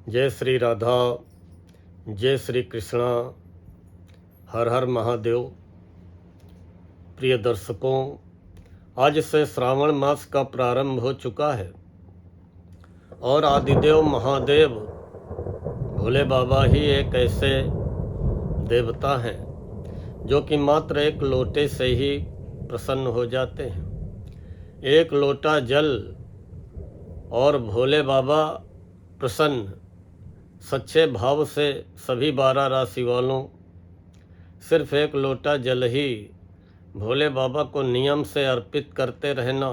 जय श्री राधा, जय श्री कृष्णा, हर हर महादेव। प्रिय दर्शकों, आज से श्रावण मास का प्रारंभ हो चुका है और आदिदेव महादेव भोले बाबा ही एक ऐसे देवता हैं जो कि मात्र एक लोटे से ही प्रसन्न हो जाते हैं। एक लोटा जल और भोले बाबा प्रसन्न। सच्चे भाव से सभी 12 राशि वालों सिर्फ एक लोटा जल ही भोले बाबा को नियम से अर्पित करते रहना।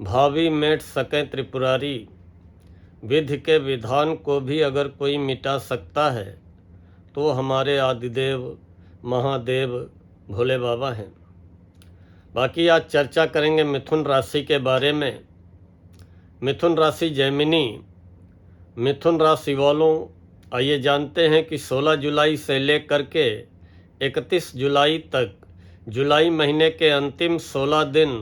भावी मेट सकें त्रिपुरारी, विधि के विधान को भी अगर कोई मिटा सकता है तो हमारे आदिदेव महादेव भोले बाबा हैं। बाकी आज चर्चा करेंगे मिथुन राशि के बारे में। मिथुन राशि जैमिनी। मिथुन राशि वालों, आइए जानते हैं कि 16 जुलाई से लेकर के 31 जुलाई तक, जुलाई महीने के अंतिम 16 दिन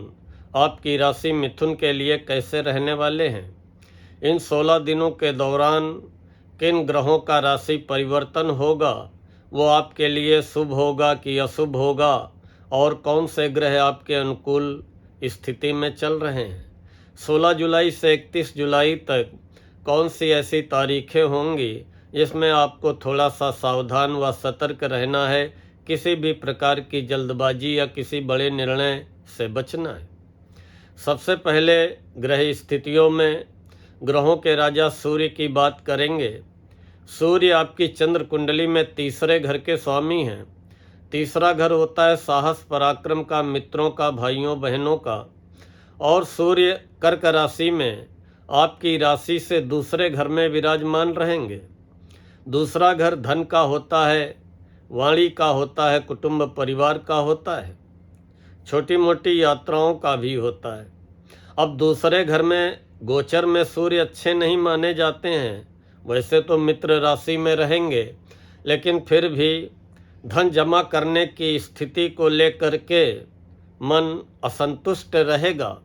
आपकी राशि मिथुन के लिए कैसे रहने वाले हैं। इन 16 दिनों के दौरान किन ग्रहों का राशि परिवर्तन होगा, वो आपके लिए शुभ होगा कि अशुभ होगा, और कौन से ग्रह आपके अनुकूल स्थिति में चल रहे हैं। 16 जुलाई से 31 जुलाई तक कौन सी ऐसी तारीखें होंगी जिसमें आपको थोड़ा सा सावधान व सतर्क रहना है। किसी भी प्रकार की जल्दबाजी या किसी बड़े निर्णय से बचना है। सबसे पहले ग्रह स्थितियों में ग्रहों के राजा सूर्य की बात करेंगे। सूर्य आपकी चंद्र कुंडली में तीसरे घर के स्वामी हैं। तीसरा घर होता है साहस पराक्रम का, मित्रों का, भाइयों बहनों का। और सूर्य कर्क राशि में आपकी राशि से दूसरे घर में विराजमान रहेंगे। दूसरा घर धन का होता है, वाणी का होता है, कुटुंब परिवार का होता है, छोटी मोटी यात्राओं का भी होता है। अब दूसरे घर में गोचर में सूर्य अच्छे नहीं माने जाते हैं। वैसे तो मित्र राशि में रहेंगे, लेकिन फिर भी धन जमा करने की स्थिति को लेकर के मन असंतुष्ट रहेगा।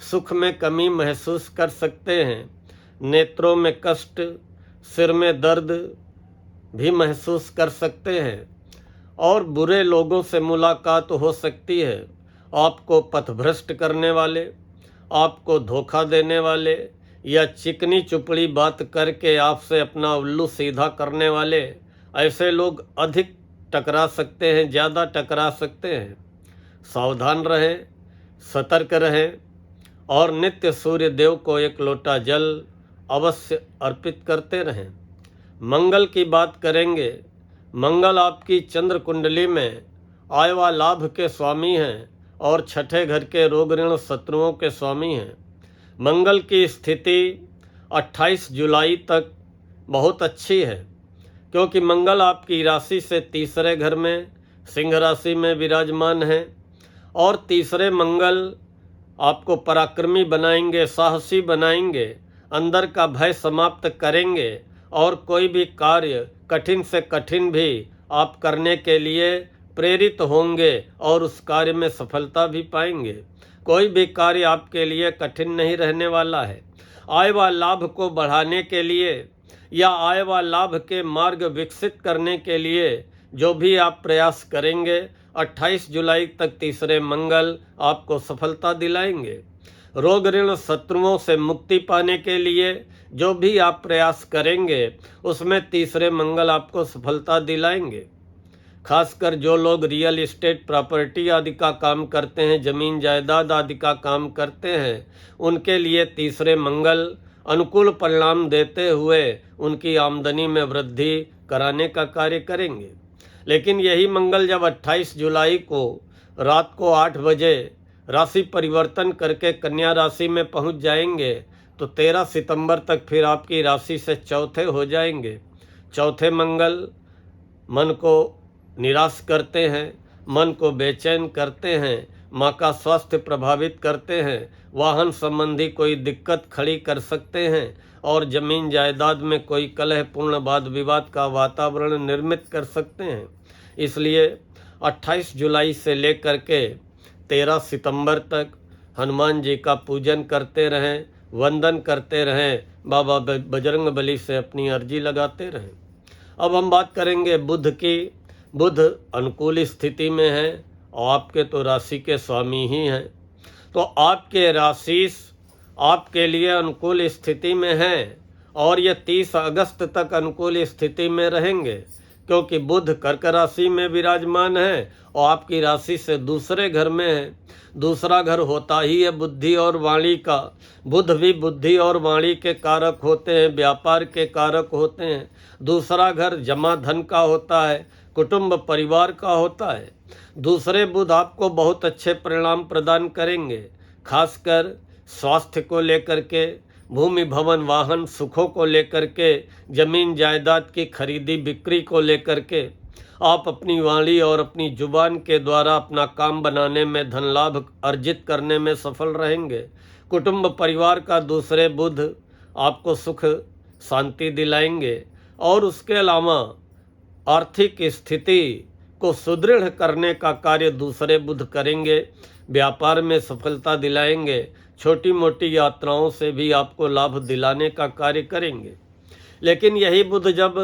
सुख में कमी महसूस कर सकते हैं। नेत्रों में कष्ट, सिर में दर्द भी महसूस कर सकते हैं। और बुरे लोगों से मुलाकात हो सकती है। आपको पथभ्रष्ट करने वाले, आपको धोखा देने वाले या चिकनी चुपड़ी बात करके आपसे अपना उल्लू सीधा करने वाले, ऐसे लोग अधिक टकरा सकते हैं, ज़्यादा टकरा सकते हैं। सावधान रहें, सतर्क रहें और नित्य सूर्य देव को एक लोटा जल अवश्य अर्पित करते रहें। मंगल की बात करेंगे। मंगल आपकी चंद्र कुंडली में आय व लाभ के स्वामी हैं और छठे घर के रोग ऋण शत्रुओं के स्वामी हैं। मंगल की स्थिति 28 जुलाई तक बहुत अच्छी है, क्योंकि मंगल आपकी राशि से तीसरे घर में सिंह राशि में विराजमान है। और तीसरे मंगल आपको पराक्रमी बनाएंगे, साहसी बनाएंगे, अंदर का भय समाप्त करेंगे और कोई भी कार्य कठिन से कठिन भी आप करने के लिए प्रेरित होंगे और उस कार्य में सफलता भी पाएंगे। कोई भी कार्य आपके लिए कठिन नहीं रहने वाला है। आय व लाभ को बढ़ाने के लिए या आय व लाभ के मार्ग विकसित करने के लिए जो भी आप प्रयास करेंगे, 28 जुलाई तक तीसरे मंगल आपको सफलता दिलाएंगे। रोग ऋण शत्रुओं से मुक्ति पाने के लिए जो भी आप प्रयास करेंगे, उसमें तीसरे मंगल आपको सफलता दिलाएंगे। खासकर जो लोग रियल एस्टेट, प्रॉपर्टी आदि का काम करते हैं, ज़मीन जायदाद आदि का काम करते हैं, उनके लिए तीसरे मंगल अनुकूल परिणाम देते हुए उनकी आमदनी में वृद्धि कराने का कार्य करेंगे। लेकिन यही मंगल जब 28 जुलाई को रात को 8 बजे राशि परिवर्तन करके कन्या राशि में पहुंच जाएंगे, तो 13 सितंबर तक फिर आपकी राशि से चौथे हो जाएंगे। चौथे मंगल मन को निराश करते हैं, मन को बेचैन करते हैं, माँ का स्वास्थ्य प्रभावित करते हैं, वाहन संबंधी कोई दिक्कत खड़ी कर सकते हैं और जमीन जायदाद में कोई कलहपूर्ण वाद विवाद का वातावरण निर्मित कर सकते हैं। इसलिए 28 जुलाई से लेकर के 13 सितंबर तक हनुमान जी का पूजन करते रहें, वंदन करते रहें, बाबा बजरंग बली से अपनी अर्जी लगाते रहें। अब हम बात करेंगे बुध की। बुध अनुकूल स्थिति में है और आपके तो राशि के स्वामी ही हैं, तो आपके राशि आपके लिए अनुकूल स्थिति में है और ये 30 अगस्त तक अनुकूल स्थिति में रहेंगे, क्योंकि बुध कर्क राशि में विराजमान है और आपकी राशि से दूसरे घर में है। दूसरा घर होता ही है बुद्धि और वाणी का। बुध भी बुद्धि और वाणी के कारक होते हैं, व्यापार के कारक होते हैं। दूसरा घर जमा धन का होता है, कुटुंब परिवार का होता है। दूसरे बुध आपको बहुत अच्छे परिणाम प्रदान करेंगे, खासकर स्वास्थ्य को लेकर के, भूमि भवन वाहन सुखों को लेकर के, जमीन जायदाद की खरीदी बिक्री को लेकर के। आप अपनी वाणी और अपनी जुबान के द्वारा अपना काम बनाने में, धन लाभ अर्जित करने में सफल रहेंगे। कुटुंब परिवार का दूसरे बुध आपको सुख शांति दिलाएंगे और उसके अलावा आर्थिक स्थिति को सुदृढ़ करने का कार्य दूसरे बुध करेंगे। व्यापार में सफलता दिलाएंगे। छोटी मोटी यात्राओं से भी आपको लाभ दिलाने का कार्य करेंगे। लेकिन यही बुध जब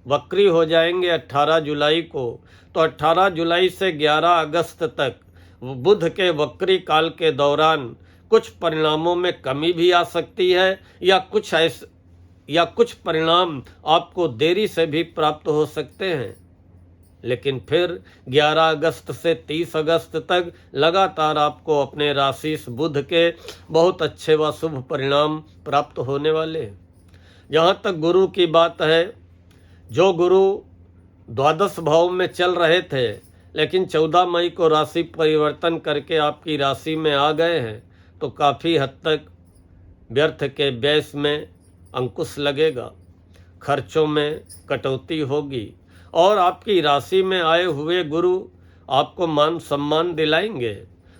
वक्री हो जाएंगे 18 जुलाई को, तो 18 जुलाई से 11 अगस्त तक बुध के वक्री काल के दौरान कुछ परिणामों में कमी भी आ सकती है या कुछ परिणाम आपको देरी से भी प्राप्त हो सकते हैं। लेकिन फिर 11 अगस्त से 30 अगस्त तक लगातार आपको अपने राशि बुध के बहुत अच्छे व शुभ परिणाम प्राप्त होने वाले हैं। जहाँ तक गुरु की बात है, जो गुरु द्वादश भाव में चल रहे थे लेकिन 14 मई को राशि परिवर्तन करके आपकी राशि में आ गए हैं, तो काफ़ी हद तक व्यर्थ के व्यय में अंकुश लगेगा, खर्चों में कटौती होगी और आपकी राशि में आए हुए गुरु आपको मान सम्मान दिलाएंगे,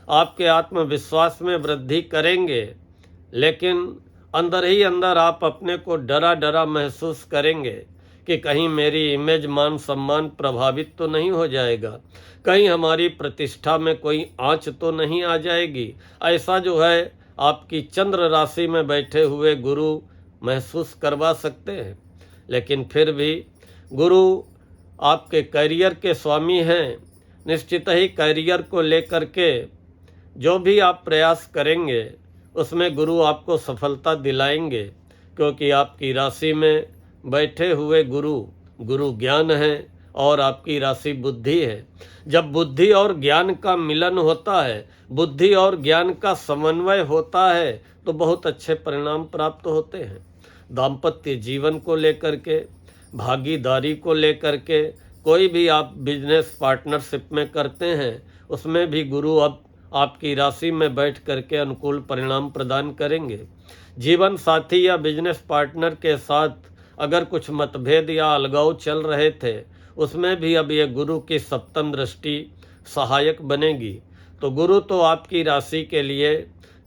आपके आत्मविश्वास में वृद्धि करेंगे। लेकिन अंदर ही अंदर आप अपने को डरा डरा महसूस करेंगे कि कहीं मेरी इमेज मान सम्मान प्रभावित तो नहीं हो जाएगा, कहीं हमारी प्रतिष्ठा में कोई आंच तो नहीं आ जाएगी। ऐसा जो है आपकी चंद्र राशि में बैठे हुए गुरु महसूस करवा सकते हैं। लेकिन फिर भी गुरु आपके करियर के स्वामी हैं। निश्चित ही करियर को लेकर के जो भी आप प्रयास करेंगे उसमें गुरु आपको सफलता दिलाएंगे, क्योंकि आपकी राशि में बैठे हुए गुरु ज्ञान है और आपकी राशि बुद्धि है। जब बुद्धि और ज्ञान का मिलन होता है, बुद्धि और ज्ञान का समन्वय होता है, तो बहुत अच्छे परिणाम प्राप्त होते हैं। दाम्पत्य जीवन को लेकर के, भागीदारी को लेकर के, कोई भी आप बिजनेस पार्टनरशिप में करते हैं उसमें भी गुरु अब आपकी राशि में बैठ करके अनुकूल परिणाम प्रदान करेंगे। जीवन साथी या बिजनेस पार्टनर के साथ अगर कुछ मतभेद या अलगाव चल रहे थे, उसमें भी अब ये गुरु की सप्तम दृष्टि सहायक बनेगी। तो गुरु तो आपकी राशि के लिए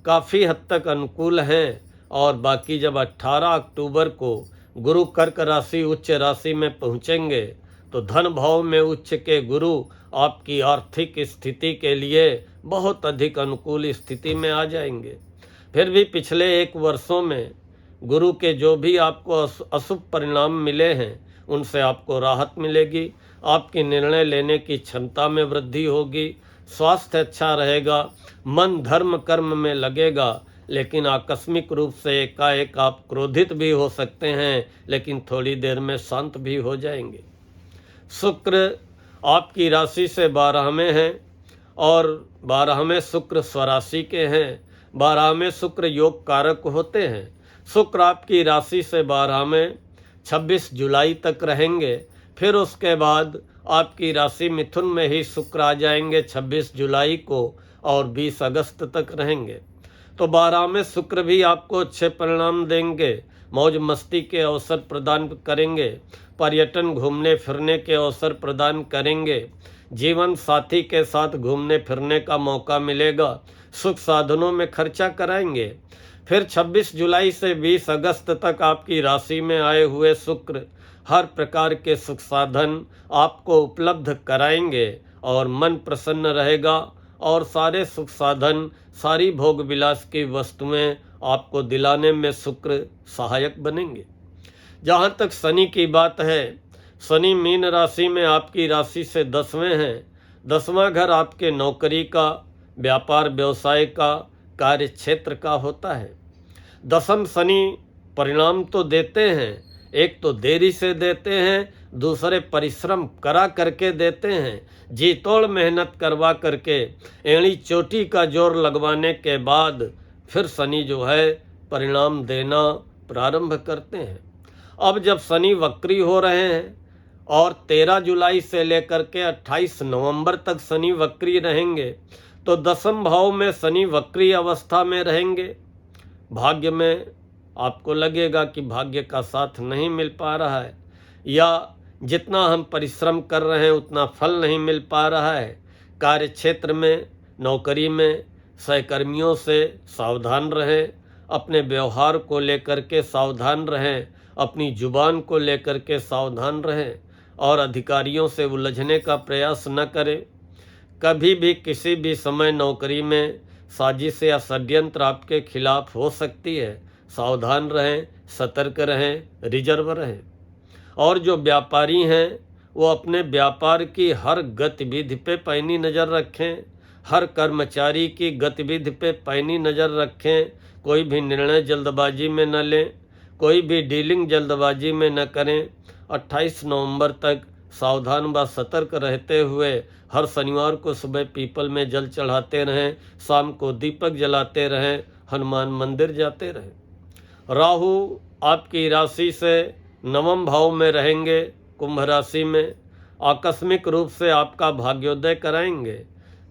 काफ़ी हद तक अनुकूल हैं और बाकी जब 18 अक्टूबर को गुरु कर्क राशि उच्च राशि में पहुँचेंगे तो धन भाव में उच्च के गुरु आपकी आर्थिक स्थिति के लिए बहुत अधिक अनुकूल स्थिति में आ जाएंगे। फिर भी पिछले 1 वर्षों में गुरु के जो भी आपको अशुभ परिणाम मिले हैं उनसे आपको राहत मिलेगी। आपकी निर्णय लेने की क्षमता में वृद्धि होगी, स्वास्थ्य अच्छा रहेगा, मन धर्म कर्म में लगेगा। लेकिन आकस्मिक रूप से एकाएक आप क्रोधित भी हो सकते हैं, लेकिन थोड़ी देर में शांत भी हो जाएंगे। शुक्र आपकी राशि से 12वें हैं और 12वें शुक्र स्वराशि के हैं। 12वें शुक्र योग कारक होते हैं। शुक्र आपकी राशि से 12वें 26 जुलाई तक रहेंगे। फिर उसके बाद आपकी राशि मिथुन में ही शुक्र आ जाएंगे 26 जुलाई को और 20 अगस्त तक रहेंगे। तो 12वें शुक्र भी आपको अच्छे परिणाम देंगे, मौज मस्ती के अवसर प्रदान करेंगे, पर्यटन घूमने फिरने के अवसर प्रदान करेंगे, जीवन साथी के साथ घूमने फिरने का मौका मिलेगा, सुख साधनों में खर्चा कराएंगे। फिर 26 जुलाई से 20 अगस्त तक आपकी राशि में आए हुए शुक्र हर प्रकार के सुख साधन आपको उपलब्ध कराएंगे और मन प्रसन्न रहेगा और सारे सुख साधन, सारी भोग विलास की वस्तुएं आपको दिलाने में शुक्र सहायक बनेंगे। जहाँ तक शनि की बात है, शनि मीन राशि में आपकी राशि से 10वें हैं। 10वां घर आपके नौकरी का, व्यापार व्यवसाय का, कार्य क्षेत्र का होता है। दसम शनि परिणाम तो देते हैं, एक तो देरी से देते हैं, दूसरे परिश्रम करा करके देते हैं। जी तोड़ मेहनत करवा करके एड़ी चोटी का जोर लगवाने के बाद फिर शनि जो है परिणाम देना प्रारंभ करते हैं। अब जब शनि वक्री हो रहे हैं और 13 जुलाई से लेकर के 28 नवंबर तक शनि वक्री रहेंगे, तो 10वें भाव में शनि वक्री अवस्था में रहेंगे। भाग्य में आपको लगेगा कि भाग्य का साथ नहीं मिल पा रहा है, या जितना हम परिश्रम कर रहे हैं उतना फल नहीं मिल पा रहा है। कार्य क्षेत्र में, नौकरी में सहकर्मियों से सावधान रहें, अपने व्यवहार को लेकर के सावधान रहें, अपनी जुबान को लेकर के सावधान रहें और अधिकारियों से उलझने का प्रयास न करें। कभी भी किसी भी समय नौकरी में साजिश या षड्यंत्र आपके खिलाफ हो सकती है। सावधान रहें, सतर्क रहें, रिजर्व रहें। और जो व्यापारी हैं वो अपने व्यापार की हर गतिविधि पे पैनी नज़र रखें, हर कर्मचारी की गतिविधि पे पैनी नज़र रखें। कोई भी निर्णय जल्दबाजी में न लें, कोई भी डीलिंग जल्दबाजी में न करें। 28 नवंबर तक सावधान व सतर्क रहते हुए हर शनिवार को सुबह पीपल में जल चढ़ाते रहें, शाम को दीपक जलाते रहें, हनुमान मंदिर जाते रहें। राहु आपकी राशि से 9वें भाव में रहेंगे, कुंभ राशि में। आकस्मिक रूप से आपका भाग्योदय कराएंगे।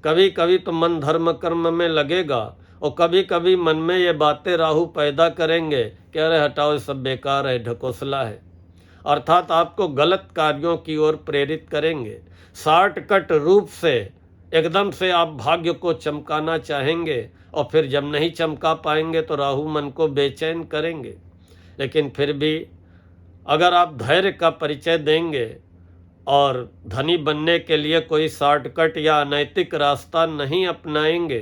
कभी कभी तो मन धर्म कर्म में लगेगा और कभी कभी मन में ये बातें राहु पैदा करेंगे कि अरे हटाओ, ये सब बेकार है, ढकोसला है। अर्थात आपको गलत कार्यों की ओर प्रेरित करेंगे। शॉर्टकट रूप से एकदम से आप भाग्य को चमकाना चाहेंगे और फिर जब नहीं चमका पाएंगे तो राहु मन को बेचैन करेंगे। लेकिन फिर भी अगर आप धैर्य का परिचय देंगे और धनी बनने के लिए कोई शॉर्टकट या अनैतिक रास्ता नहीं अपनाएंगे,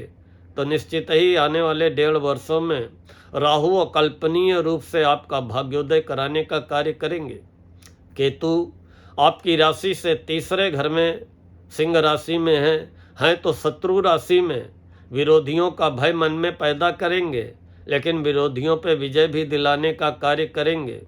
तो निश्चित ही आने वाले 1.5 वर्षों में राहु अकल्पनीय रूप से आपका भाग्योदय कराने का कार्य करेंगे। केतु आपकी राशि से 3रे घर में सिंह राशि में हैं तो शत्रु राशि में विरोधियों का भय मन में पैदा करेंगे, लेकिन विरोधियों पे विजय भी दिलाने का कार्य करेंगे।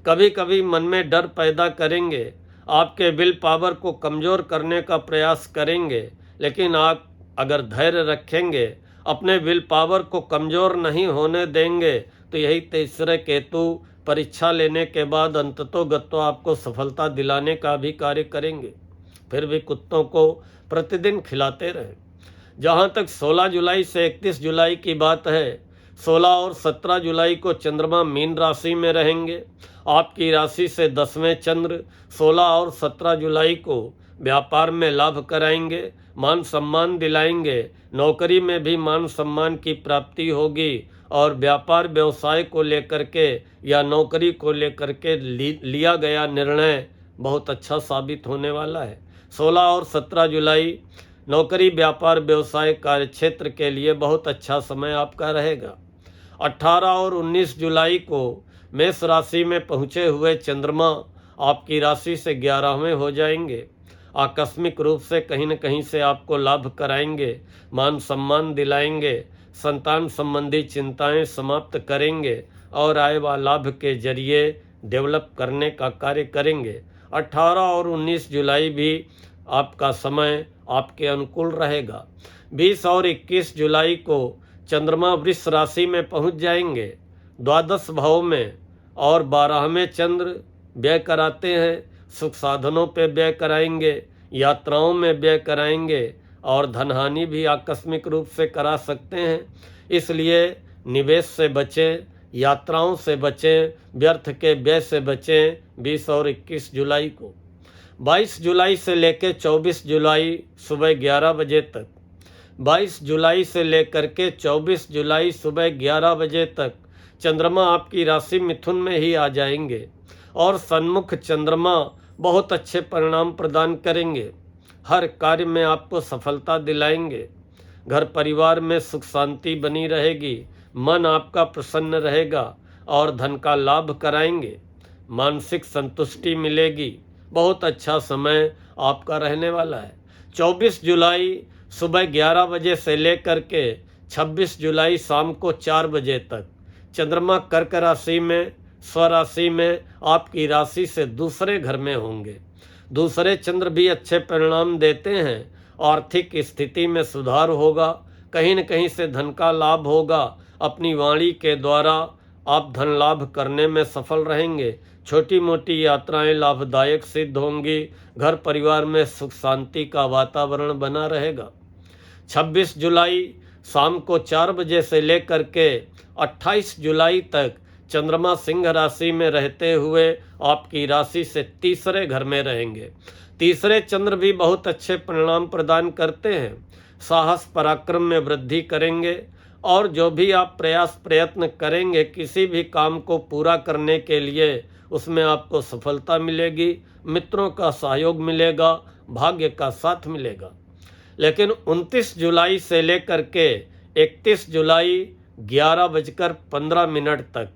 कभी कभी मन में डर पैदा करेंगे, आपके विल पावर को कमज़ोर करने का प्रयास करेंगे, लेकिन आप अगर धैर्य रखेंगे, अपने विल पावर को कमज़ोर नहीं होने देंगे, तो यही 3रे केतु परीक्षा लेने के बाद अंततोगत्वा आपको सफलता दिलाने का भी कार्य करेंगे। फिर भी कुत्तों को प्रतिदिन खिलाते रहें। जहाँ तक 16 जुलाई से 31 जुलाई की बात है, 16 और 17 जुलाई को चंद्रमा मीन राशि में रहेंगे। आपकी राशि से 10वें चंद्र 16 और 17 जुलाई को व्यापार में लाभ कराएंगे, मान सम्मान दिलाएंगे। नौकरी में भी मान सम्मान की प्राप्ति होगी और व्यापार व्यवसाय को लेकर के या नौकरी को लेकर के लिया गया निर्णय बहुत अच्छा साबित होने वाला है। 16 और 17 जुलाई नौकरी, व्यापार, व्यवसाय, कार्य क्षेत्र के लिए बहुत अच्छा समय आपका रहेगा। 18 और 19 जुलाई को मेष राशि में पहुँचे हुए चंद्रमा आपकी राशि से 11वें हो जाएंगे। आकस्मिक रूप से कहीं न कहीं से आपको लाभ कराएंगे, मान सम्मान दिलाएंगे, संतान संबंधी चिंताएं समाप्त करेंगे और आय व लाभ के जरिए डेवलप करने का कार्य करेंगे। 18 और 19 जुलाई भी आपका समय आपके अनुकूल रहेगा। 20 और 21 जुलाई को चंद्रमा वृष राशि में पहुंच जाएंगे, द्वादश भाव में, और 12वें चंद्र व्यय कराते हैं। सुख साधनों पे व्यय कराएंगे, यात्राओं में व्यय कराएंगे और धनहानि भी आकस्मिक रूप से करा सकते हैं। इसलिए निवेश से बचें, यात्राओं से बचें, व्यर्थ के व्यय से बचें। 20 और 21 जुलाई को 22 जुलाई से लेकर 24 जुलाई सुबह 11 बजे तक, 22 जुलाई से लेकर के 24 जुलाई सुबह 11 बजे तक चंद्रमा आपकी राशि मिथुन में ही आ जाएंगे और सन्मुख चंद्रमा बहुत अच्छे परिणाम प्रदान करेंगे। हर कार्य में आपको सफलता दिलाएंगे। घर परिवार में सुख शांति बनी रहेगी। मन आपका प्रसन्न रहेगा और धन का लाभ कराएंगे। मानसिक संतुष्टि मिलेगी। बहुत अच्छा समय आपका रहने वाला है। 24 जुलाई सुबह 11 बजे से लेकर के 26 जुलाई शाम को 4 बजे तक चंद्रमा कर्क राशि में, स्वराशि में, आपकी राशि से दूसरे घर में होंगे। दूसरे चंद्र भी अच्छे परिणाम देते हैं। आर्थिक स्थिति में सुधार होगा। कहीं न कहीं से धन का लाभ होगा। अपनी वाणी के द्वारा आप धन लाभ करने में सफल रहेंगे। छोटी मोटी यात्राएं लाभदायक सिद्ध होंगी। घर परिवार में सुख शांति का वातावरण बना रहेगा। 26 जुलाई शाम को 4 बजे से लेकर के 28 जुलाई तक चंद्रमा सिंह राशि में रहते हुए आपकी राशि से तीसरे घर में रहेंगे। तीसरे चंद्र भी बहुत अच्छे परिणाम प्रदान करते हैं। साहस पराक्रम में वृद्धि करेंगे और जो भी आप प्रयत्न करेंगे किसी भी काम को पूरा करने के लिए, उसमें आपको सफलता मिलेगी। मित्रों का सहयोग मिलेगा, भाग्य का साथ मिलेगा। लेकिन 29 जुलाई से लेकर के 31 जुलाई 11:15 तक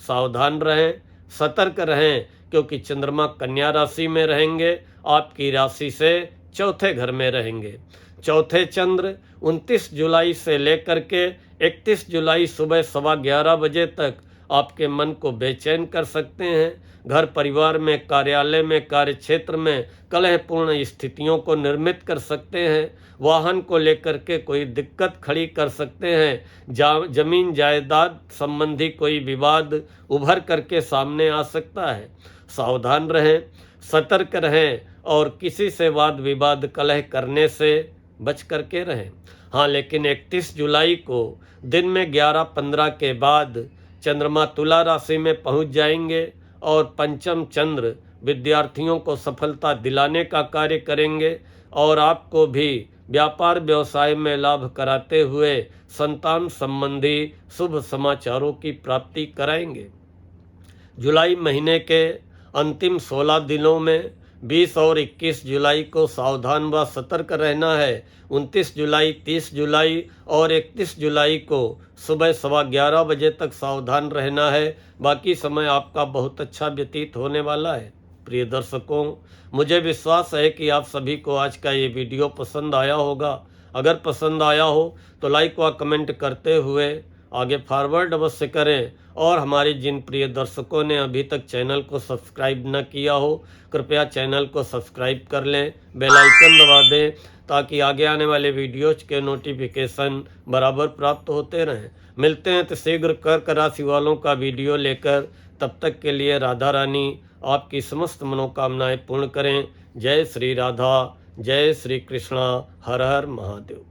सावधान रहें, सतर्क रहें, क्योंकि चंद्रमा कन्या राशि में रहेंगे, आपकी राशि से चौथे घर में रहेंगे। चौथे चंद्र 29 जुलाई से लेकर के 31 जुलाई सुबह 11:15 बजे तक आपके मन को बेचैन कर सकते हैं। घर परिवार में, कार्यालय में, कार्य क्षेत्र में कलहपूर्ण स्थितियों को निर्मित कर सकते हैं। वाहन को लेकर के कोई दिक्कत खड़ी कर सकते हैं। जमीन जायदाद संबंधी कोई विवाद उभर करके सामने आ सकता है। सावधान रहें, सतर्क रहें और किसी से वाद विवाद कलह करने से बच करके रहें। हाँ, लेकिन 31 जुलाई को दिन में 11:15 के बाद चंद्रमा तुला राशि में पहुंच जाएंगे और पंचम चंद्र विद्यार्थियों को सफलता दिलाने का कार्य करेंगे और आपको भी व्यापार व्यवसाय में लाभ कराते हुए संतान संबंधी शुभ समाचारों की प्राप्ति कराएंगे। जुलाई महीने के अंतिम 16 दिनों में 20 और 21 जुलाई को सावधान व सतर्क रहना है। 29 जुलाई, 30 जुलाई और 31 जुलाई को सुबह 11:15 बजे तक सावधान रहना है। बाकी समय आपका बहुत अच्छा व्यतीत होने वाला है। प्रिय दर्शकों, मुझे विश्वास है कि आप सभी को आज का ये वीडियो पसंद आया होगा। अगर पसंद आया हो तो लाइक व कमेंट करते हुए आगे फॉरवर्ड अवश्य करें और हमारे जिन प्रिय दर्शकों ने अभी तक चैनल को सब्सक्राइब न किया हो, कृपया चैनल को सब्सक्राइब कर लें, बेल आइकन दबा दें ताकि आगे आने वाले वीडियोज के नोटिफिकेशन बराबर प्राप्त होते रहें। मिलते हैं तो शीघ्र कर्क राशि वालों का वीडियो लेकर। तब तक के लिए राधा रानी आपकी समस्त मनोकामनाएं पूर्ण करें। जय श्री राधा, जय श्री कृष्णा, हर हर महादेव।